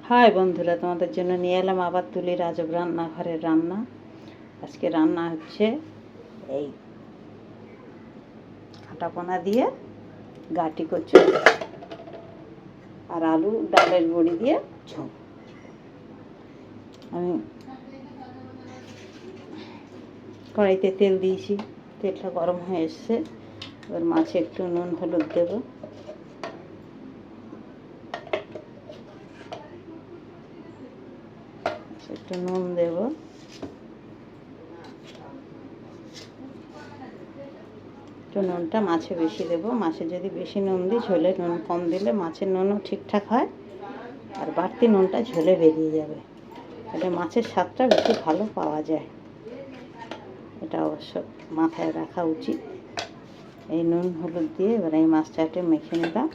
High বন্ধুরা, তোমাদের জন্য নিয়ে এলাম আবার তুলি রাজব রান্নাঘরের রান্না। আজকে রান্না হচ্ছে এই কাঁটাপোনা দিয়ে গাটি কচু আর আলু ডালের বড়ি দিয়ে ঝোল। আমি কড়াইতে তেল দিয়েছি, তেলটা গরম হয়ে এসছে। এবার মাছে একটু নুন হলুদ দেবো। একটু নুন দেবো, একটু নুনটা মাছে বেশি দেবো। মাছে যদি বেশি নুন দিই, ঝোলে নুন কম দিলে মাছের নুনও ঠিকঠাক হয়, আর বাড়তি নুনটা ঝোলে বেরিয়ে যাবে। তাহলে মাছের স্বাদটা বেশি ভালো পাওয়া যায়। এটা অবশ্য মাথায় রাখা উচিত। এই নুন হলুদ দিয়ে এবার এই মাছটাকে মেখে নিলাম।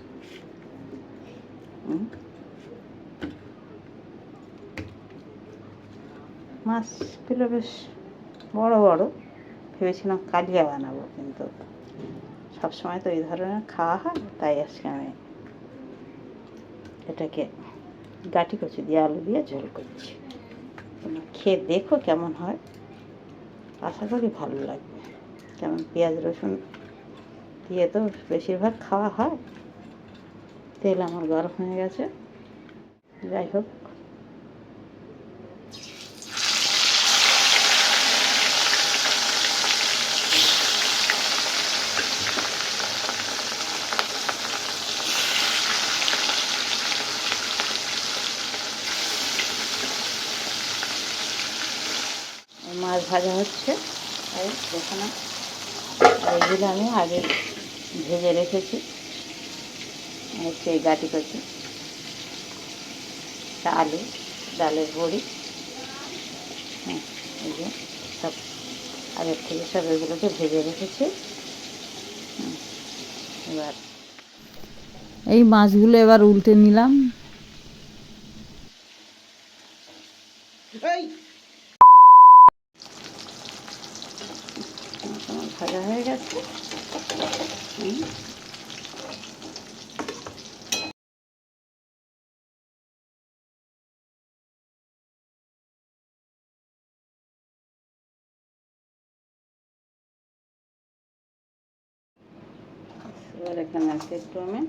মাছগুলো বেশ বড় বড়, ভেবেছিলাম কালিয়া বানাবো, কিন্তু সবসময় তো এই ধরনের খাওয়া হয়, তাই আজকে আমি এটাকে গাটি কচু দিয়ে আলু দিয়ে ঝোল করছি। খেয়ে দেখো কেমন হয়, আশা করি ভালো লাগবে। কেমন পেঁয়াজ রসুন দিয়ে তো বেশিরভাগ খাওয়া হয়। তেল আমার গরম হয়ে গেছে। যাই হোক, মাছ ভাজা হচ্ছে। এই দেখো না, এইগুলো আমি আগে ভেজে রেখেছি। হচ্ছে এই গাটি কচু, আলু ডালের বড়ি, হ্যাঁ, এই যে সব আগের থেকে সব এগুলোকে ভেজে রেখেছি। এবার এই মাছগুলো এবার উল্টে নিলাম। ভাজা হয়ে গেছে। এবার এখানে আছে একটু আমি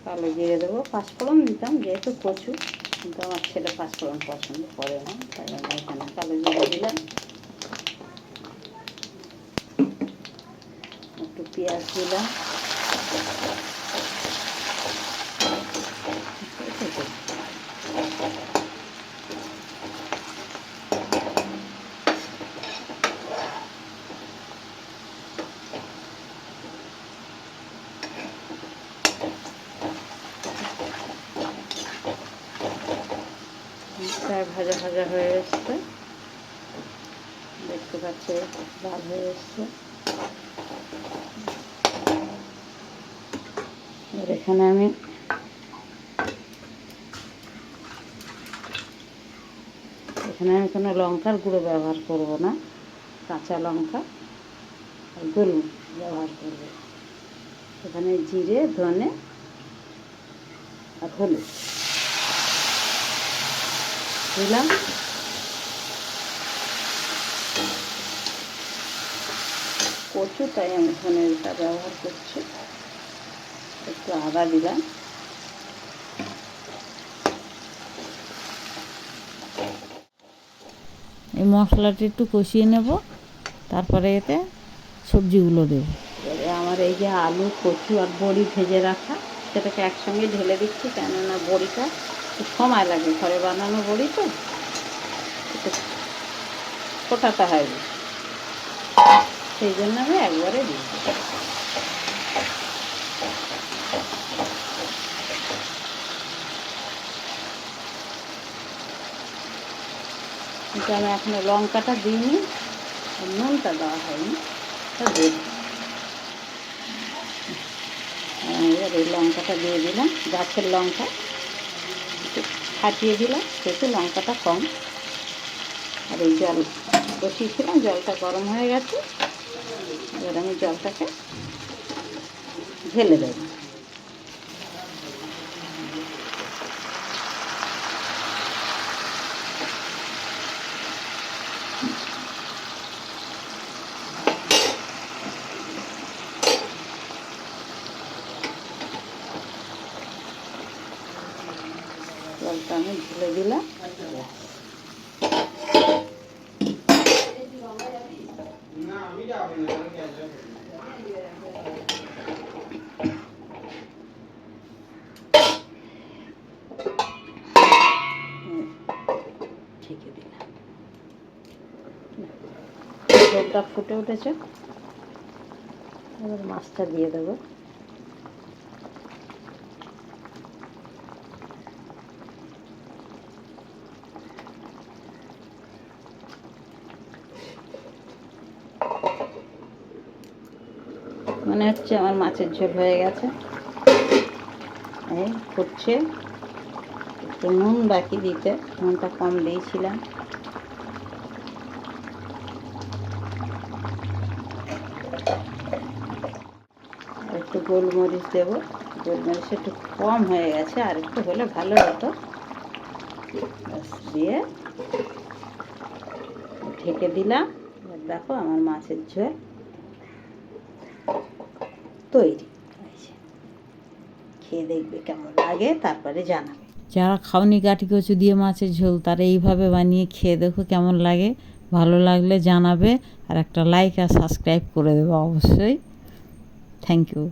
কালো জিরে দেবো। পাঁচফোড়ন দিতাম যেহেতু কচু, কিন্তু আমার ছেলে পাঁচফোড়ন পছন্দ করে না, তাই আমি এখানে কালো জিরে দিলাম। একটু পেঁয়াজ দিলাম। প্রায় ভাজা ভাজা হয়ে এসছে, দেখতে পাচ্ছে লাল হয়ে এসছে। এখানে আমি কোনো লঙ্কার গুঁড়ো ব্যবহার করব না, কাঁচা লঙ্কা আর গোলমরিচ ব্যবহার করব। এখানে জিরে ধনে আর হলুদ দিলাম। কচু তাই আমি ধনেটা ব্যবহার করছি। একটু আদা দিলাম। এই মশলাটি একটু কষিয়ে নেব, তারপরে এতে সবজিগুলো দেব। এবারে আমার এই যে আলু কচু আর বড়ি ভেজে রাখা, সেটাকে একসঙ্গে ঢেলে দিচ্ছি, কেননা বড়িটা একটু সময় লাগে, ঘরে বানানো বড়ি তো একটু ফোটাতে হয়, সেই জন্য আমি একবারে দিচ্ছি। কিন্তু আমি এখনো লঙ্কাটা দিইনি, নুনটা দেওয়া হয়নি, এবার এই লঙ্কাটা দিয়ে দিলাম, গাছের লঙ্কা একটু ফাটিয়ে দিলাম, সেহেতু লঙ্কাটা কম। আর এই জল বসিয়েছিলাম, জলটা গরম হয়ে গেছে। এবার আমি জলটাকে ঢেলে দেব। জলটা আমি ঢেলে দিলাম। ঢেকে দিলাম। ঝোলটা ফুটে উঠেছে, এবার মাছটা দিয়ে দেবো। মনে হচ্ছে আমার মাছের ঝোল হয়ে গেছে। এই ফুটছে, একটু নুন বাকি দিতে, নুনটা কম দিয়েছিলাম। একটু গোলমরিচ দেবো, গোলমরিচ একটু কম হয়ে গেছে, আর একটু হলে ভালো হতো। ব্যাস, দিয়ে ঢেকে দিলাম। এবার দেখো আমার মাছের ঝোল তৈরি হয়েছে। খেয়ে দেখবে কেমন লাগে, তারপরে জানাবে। যারা খাওনি কাঠি কচু দিয়ে মাছের ঝোল, তারা এইভাবে বানিয়ে খেয়ে দেখো কেমন লাগে। ভালো লাগলে জানাবে, আর একটা লাইক আর সাবস্ক্রাইব করে দেবে অবশ্যই। Thank you.